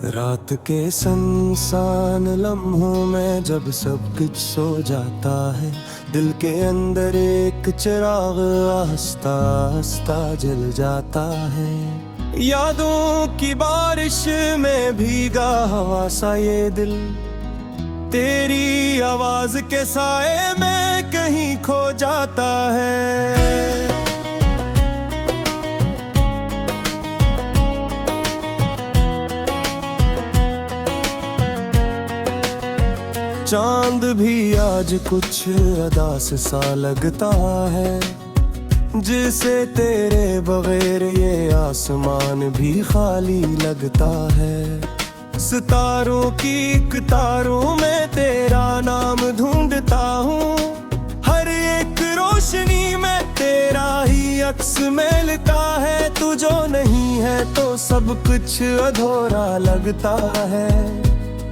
रात के सुनसान लम्हों में जब सब कुछ सो जाता है, दिल के अंदर एक चिराग आहिस्ता आहिस्ता जल जाता है। यादों की बारिश में भीगा हवा सा ये दिल, तेरी आवाज के साए में कहीं खो जाता है। चांद भी आज कुछ अदास सा लगता है, जिसे तेरे बगैर ये आसमान भी खाली लगता है। सितारों की कतारों में तेरा नाम ढूंढता हूँ, हर एक रोशनी में तेरा ही अक्स मिलता है। तू जो नहीं है तो सब कुछ अधूरा लगता है।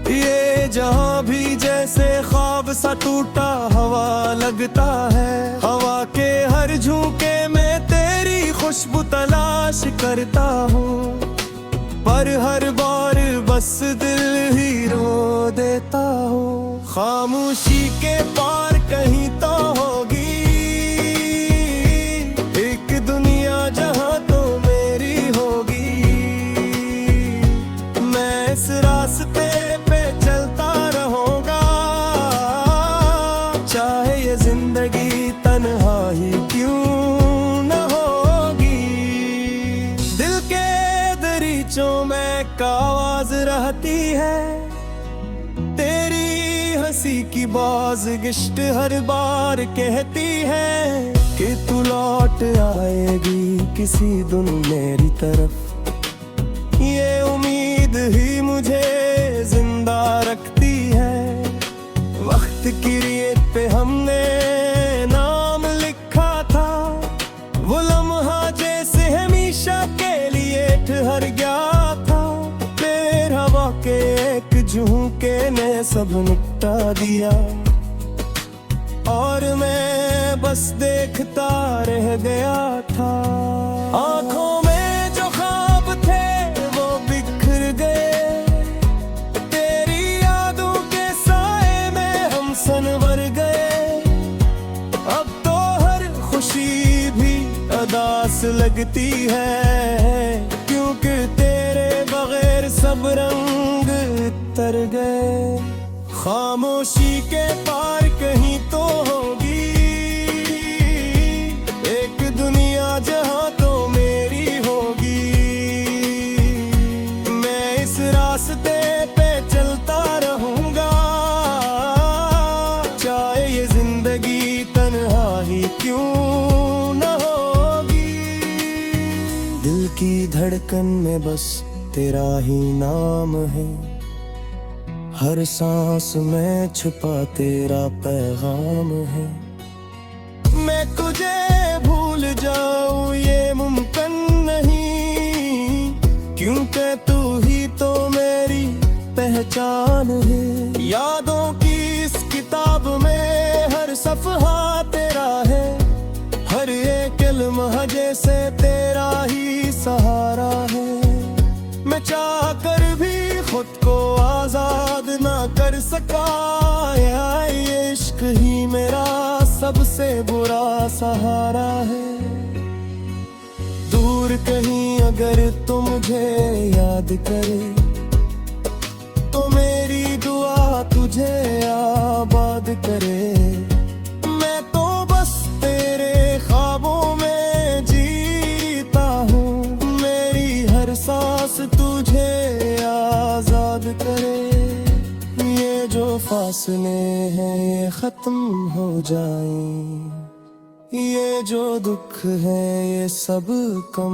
ये जहां भी जैसे ख्वाब सा टूटा हवा लगता है। हवा के हर झोंके में तेरी खुशबू तलाश करता हूँ, पर हर बार बस दिल ही रो देता हूँ। खामोशी के पार कहीं तो होगी एक दुनिया जहां तो मेरी होगी। मैं इस रास्ते जिंदगी तन्हा ही क्यों न होगी। दिल के दरीचों में आवाज रहती है, तेरी हंसी की बाज़गिश्त हर बार कहती है कि तू लौट आएगी किसी दिन मेरी तरफ। ये उम्मीद ही मुझे जिंदा रखती है। वक्त की रेत पे हमने नाम लिखा था, वो लम्हा जैसे हमेशा के लिए ठहर गया था। फिर हवा के एक झोंके ने सब निपटा दिया, और मैं बस देखता रह गया था। आँखों में जो ख्वाब थे वो बिखर गए, सनवर गए। अब तो हर खुशी भी अदास लगती है, क्योंकि तेरे बगैर सब रंग तर गए। खामोशी के पार कहीं तो होगी एक दुनिया जहां तो मेरी होगी। मैं इस रास्ते पे चलता रहूंगा, जिंदगी तन्हा ही क्यों न होगी। दिल की धड़कन में बस तेरा ही नाम है, हर सांस में छुपा तेरा पैगाम है। मैं तुझे भूल जाऊं ये मुमकिन नहीं, क्योंकि तू ही तो मेरी पहचान है। यादों की इस किताब में हर सफ़हा तेरा है, हर एक लम्हा जैसे तेरा ही सहारा है। मैं चाह कर भी खुद को आजाद ना कर सका, ये इश्क ही मेरा सबसे बुरा सहारा है। दूर कहीं अगर तू मुझे याद करे, तो मेरी दुआ तुझे आबाद करे। मैं तो बस तेरे ख्वाबों में जीता हूँ, मेरी हर सांस तुझे आजाद करे। ये जो फासले हैं ये खत्म हो जाएं, ये जो दुख है ये सब कम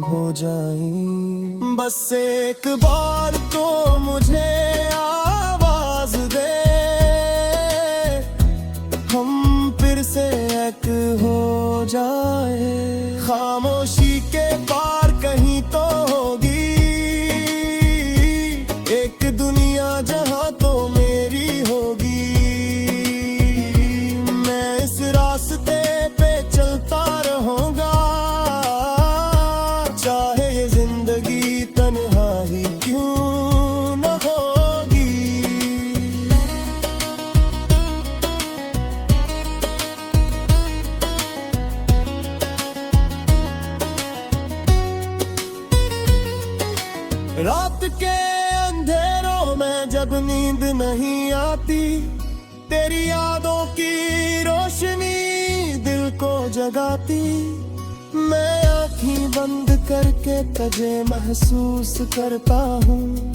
हो जाएं। बस एक बार तो मुझे आवाज दे, हम फिर से एक हो जाए। खामोशी के पार कहीं तो होगी एक दुनिया जहां तो मेरी होगी। मैं इस रास्ते पे चलता रहूंगा, चाहे ये जिंदगी तन्हा ही क्यों जब नींद नहीं आती, तेरी यादों की रोशनी दिल को जगाती। मैं आँखें बंद करके तुझे महसूस करता हूँ,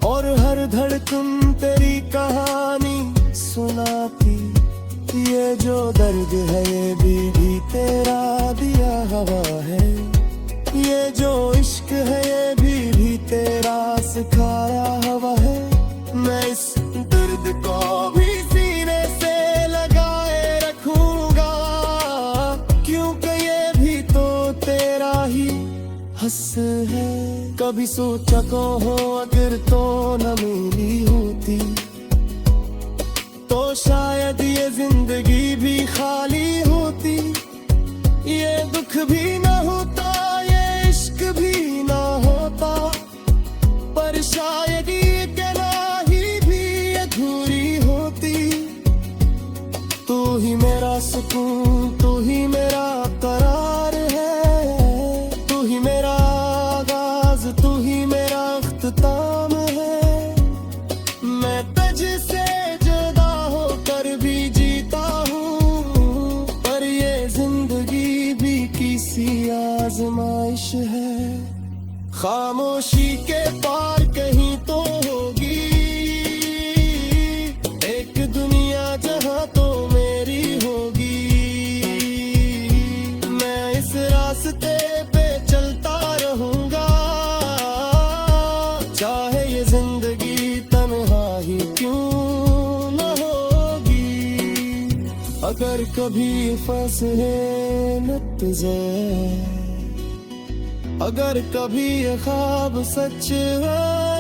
और हर धड़कन तेरी कहानी सुनाती। ये जो दर्द है ये भी तेरा दिया हवा है, ये जो इश्क है ये भी तेरा सिखाया हवा है। मैं इस दर्द को भी सीने से लगाए रखूंगा, क्योंकि ये भी तो तेरा ही हंस है। कभी सोचा को हो अगर तो न मिली होती, तो शायद ये जिंदगी भी खाली होती। ये दुख भी ना होता, ये इश्क भी ना होता, पर शायद ये गवाही भी अधूरी होती। तू ही मेरा सुकून, तू ही मेरा करार है, तू ही मेरा आगाज, तू ही मेरा अख्ताम है। मैं तुझसे जुदा होकर भी जीता हूँ, पर ये जिंदगी भी किसी आजमाइश है। खामोशी के पार कहीं तो होगी एक दुनिया जहाँ तो मेरी होगी। मैं इस रास्ते पे चलता रहूंगा, चाहे ये जिंदगी तन्हा ही क्यों न होगी। अगर कभी फंसे नतज़े, अगर कभी ये ख्वाब सच है,